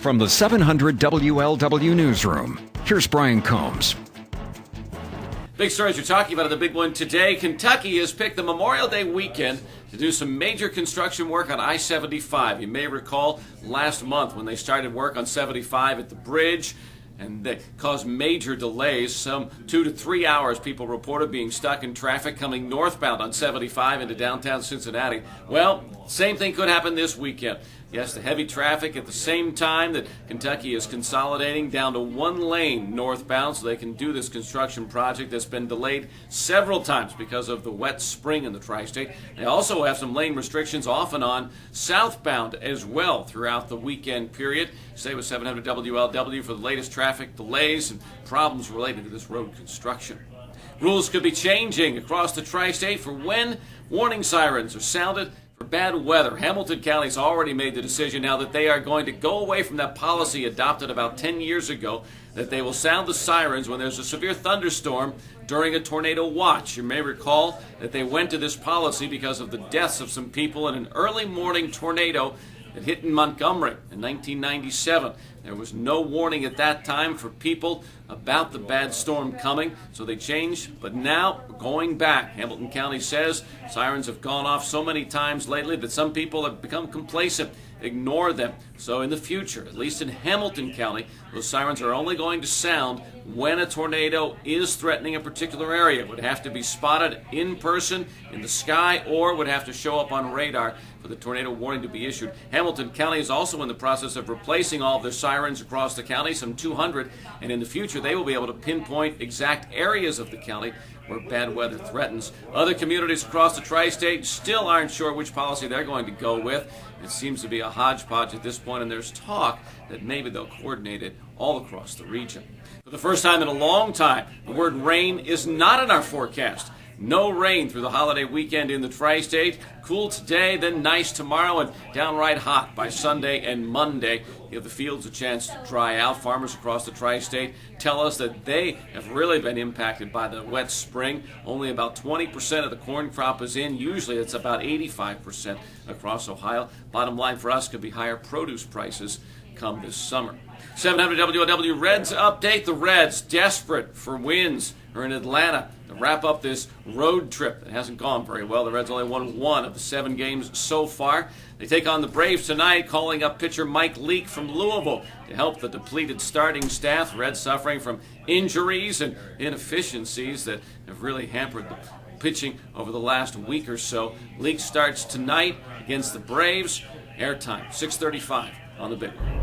From the 700 WLW Newsroom, here's Brian Combs. Big stories we're talking about in the big one today. Kentucky has picked the Memorial Day weekend to do some major construction work on I-75. You may recall last month when they started work on 75 at the bridge, and they caused major delays. Some 2 to 3 hours people reported being stuck in traffic coming northbound on 75 into downtown Cincinnati. Well, same thing could happen this weekend. Yes, the heavy traffic at the same time that Kentucky is consolidating down to one lane northbound so they can do this construction project that's been delayed several times because of the wet spring in the tri-state. They also have some lane restrictions off and on southbound as well throughout the weekend period. Stay with 700 WLW for the latest traffic delays and problems related to this road construction. Rules could be changing across the tri-state for when warning sirens are sounded for bad weather. Hamilton County's already made the decision now that they are going to go away from that policy adopted about 10 years ago that they will sound the sirens when there's a severe thunderstorm during a tornado watch. You may recall that they went to this policy because of the deaths of some people in an early morning tornado that hit in Montgomery in 1997. There was no warning at that time for people about the bad storm coming, so they changed. But now, going back, Hamilton County says sirens have gone off so many times lately that some people have become complacent, ignore them. So in the future, at least in Hamilton County, those sirens are only going to sound when a tornado is threatening a particular area. It would have to be spotted in person in the sky or would have to show up on radar for the tornado warning to be issued. Hamilton County is also in the process of replacing all of their sirens across the county, some 200, and in the future they will be able to pinpoint exact areas of the county where bad weather threatens. Other communities across the tri-state still aren't sure which policy they're going to go with. It seems to be a hodgepodge at this point, and there's talk that maybe they'll coordinate it all across the region. For the first time in a long time, the word rain is not in our forecast. No rain through the holiday weekend in the tri-state. Cool today, then nice tomorrow, and downright hot by Sunday and Monday. Give the fields a chance to dry out. Farmers across the tri-state tell us that they have really been impacted by the wet spring. Only about 20% of the corn crop is in. Usually it's about 85% across Ohio. Bottom line for us could be higher produce prices come this summer. 700 WLW Reds update. The Reds, desperate for wins, are in Atlanta to wrap up this road trip that hasn't gone very well. The Reds only won 1 of the 7 games so far. They take on the Braves tonight, calling up pitcher Mike Leake from Louisville to help the depleted starting staff. Reds suffering from injuries and inefficiencies that have really hampered the pitching over the last week or so. Leake starts tonight against the Braves. Airtime, 6:35 on the big one.